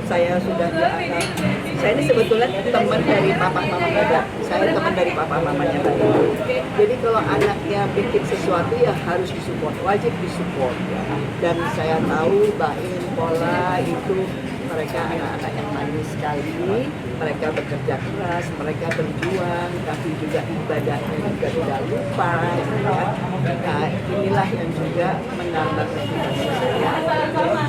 Saya sudah dianggap, saya ini sebetulnya teman dari papa mama muda. Saya teman dari papa mamanya Mbak. Jadi kalau anaknya bikin sesuatu ya harus disupport, wajib disupport. Dan saya tahu Bain, Pola itu mereka anak-anak yang manis sekali, mereka bekerja keras, mereka berjuang, tapi juga ibadahnya juga tidak lupa. Ya. Nah, inilah yang juga menambah motivasi saya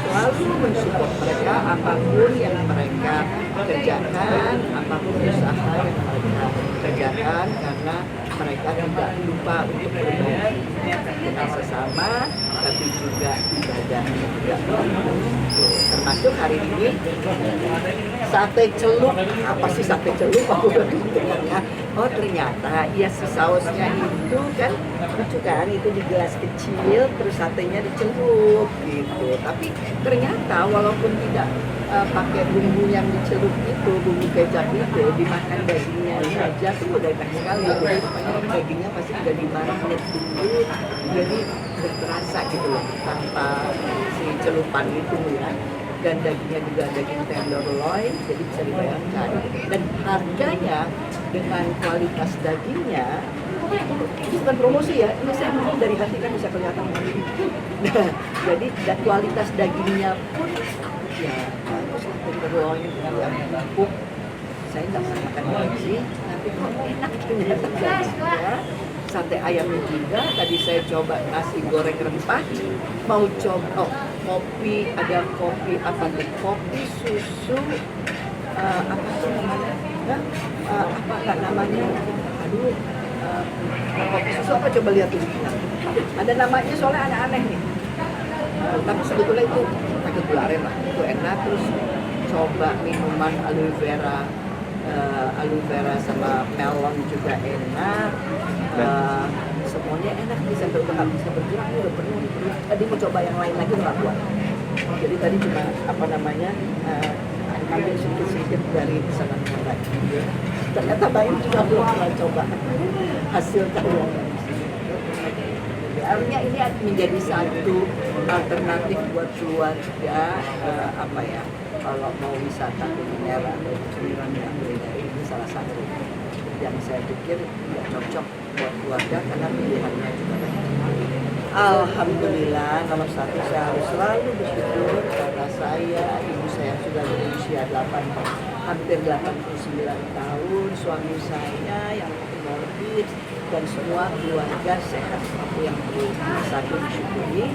selalu mensupport mereka apapun yang mereka kerjakan, apapun usaha yang mereka kerjakan, karena mereka tidak lupa untuk berbagi dengan sesama, tapi juga ibadahnya juga termasuk hari ini sate celup. Apa sih sate celup? Aku berpikirnya, oh ternyata ya si sausnya itu kan lucu kan, itu di gelas kecil terus satenya dicelup gitu. Tapi ternyata walaupun tidak pakai bumbu yang dicelup itu, bumbu kecap itu, dimakan dagingnya saja tuh udah enak sekali. Jadi dagingnya pasti udah dimarinate dulu, jadi terasa gitu loh tanpa si celupan itu ya. Dan dagingnya juga daging tenderloin, jadi bisa dibayangkan. Dan harganya dengan kualitas dagingnya, ini bukan promosi ya, ini saya ngomong dari hati kan bisa kelihatan. Nah, jadi dan kualitas dagingnya pun ya bagus, tenderloin yang empuk. Saya nggak pernah makan lagi sih, tapi kok enak ternyata dagingnya. Sate ayamnya juga, tadi saya coba nasi goreng rempah, mau coba kopi, ada kopi apa nih, kopi susu apa tuh namanya, apa nggak namanya, aduh, kopi susu apa, coba lihat dulu, ada namanya soalnya aneh-aneh nih, tapi sebetulnya itu pakai gula aren lah, itu enak. Terus coba minuman aloe vera sama melon juga enak. Semuanya enak, bisa nggak bisa bergerak, udah penuh. Tadi mau coba yang lain lagi nggak kuat. Jadi tadi cuma apa namanya ambil sedikit dari pesanan yang lain. Ternyata Bayu juga belum pernah coba hasil karya. Artinya ini menjadi satu alternatif buat keluarga, apa ya, kalau mau wisata kuliner atau cemilan yang kuliner, ini salah satu yang saya pikir ya cocok buat keluarga karena pilihannya juga banyak. Alhamdulillah, nomor satu saya harus selalu bersyukur karena ibu saya sudah berusia hampir 89 tahun, suami saya yang komorbid, dan semua keluarga sehat, seperti yang satu disyukuri.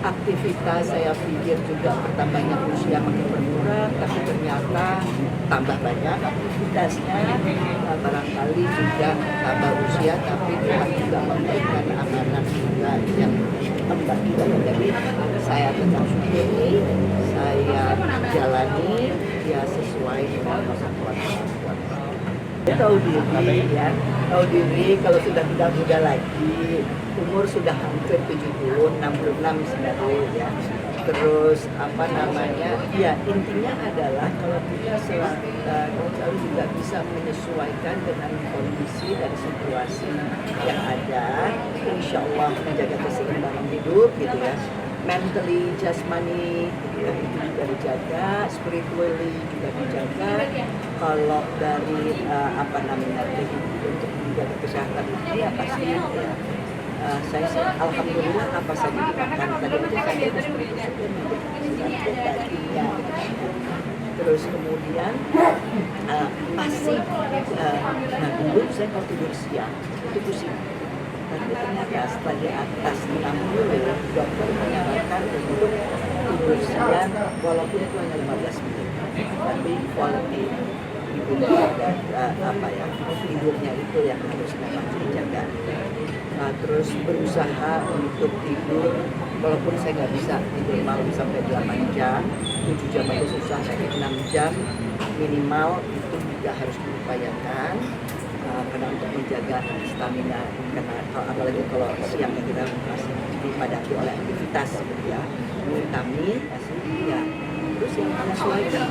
Aktivitas saya pikir juga bertambahnya usia makin berkurang, tapi ternyata tambah banyak aktivitasnya. Barangkali juga tambah usia, tapi Tuhan juga memberikan amanah juga yang tambah juga. Jadi saya tetap syukuri, saya jalani ya sesuai dengan kemampuan. Tahu diri ya, tahu diri kalau sudah tidak muda lagi, umur sudah hampir 70, 66 sebenarnya ya. Terus apa namanya, ya intinya adalah kalau kita selalu juga bisa menyesuaikan dengan kondisi dan situasi yang ada, insya Allah menjaga keseimbangan hidup gitu ya. Mentally, jasmani, ya, itu juga dijaga, spiritually juga dijaga. Kalau dari apa namanya, untuk menjaga kesehatan ini ya pasti ya, saya sih alhamdulillah apa saja dimakan. Tadi itu saya spiritual dagingnya. Terus kemudian pasti, nah dulu saya kalau tidur siang itu pusing. Tapi ternyata setelah di atas 60, dokter menyarankan untuk tidur siang walaupun itu hanya 15 menit. Tapi quality apa ya, tidurnya itu yang harus memang dijaga. Nah, terus berusaha untuk tidur, walaupun saya nggak bisa tidur malam sampai 8 jam, 7 jam itu susah, tapi 6 jam minimal itu juga harus diupayakan. Karena untuk menjaga stamina, karena apalagi kalau siangnya kita masih dipadati oleh aktivitas seperti ya, vitamin, ya. Terus yang menyesuaikan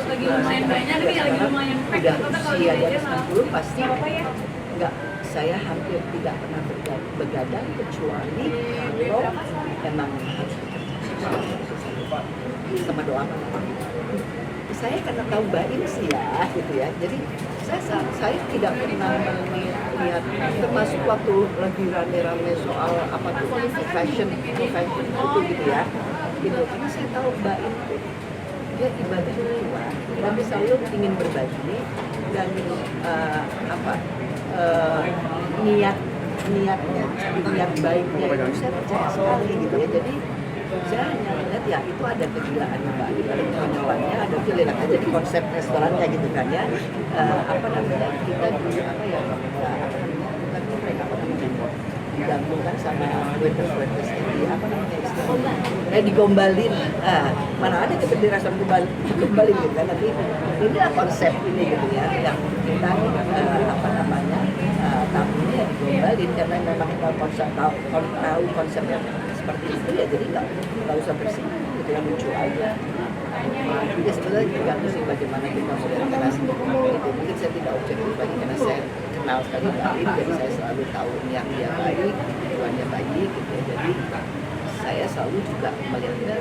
lagi lumayan banyak nih, lagi lumayan pack udah usia di atas 60 pasti enggak, saya hampir tidak pernah begadang kecuali kalau memang harus bekerja. sama doa mama. Saya karena tahu Baim sih ya, gitu ya. Jadi saya tidak pernah melihat, termasuk waktu lagi rame-rame soal apa tuh fashion itu gitu ya. Gitu. Karena saya tahu Baim tuh dia ibadah kuat, tapi selalu ingin berbagi dan niat baiknya itu saya percaya sekali gitu ya. Jadi saya hanya melihat ya itu ada kegilaan Mbak, ada kehidupannya, ada keliling aja di konsep restorannya gitu kan ya. Kita di digabungkan sama waiters di istilahnya digombalin. Mana ada kita di restoran digombalin gitu kan, tapi inilah konsep ini gitu ya yang kita tamunya ya digombalin karena memang tahu konsep yang seperti itu ya, jadi nggak usah bersinggung gitu yang lucu aja. Jadi sebenarnya tergantung sih bagaimana kita melihat relasi itu. Mungkin saya tidak objektif lagi karena saya kenal sekali Baim, jadi saya selalu tahu niat dia baik, tujuannya baik gitu ya. Jadi saya selalu juga melihatnya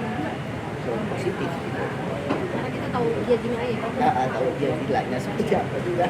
positif gitu. Karena kita tahu dia gimana ya. Tahu dia gilanya seperti apa juga.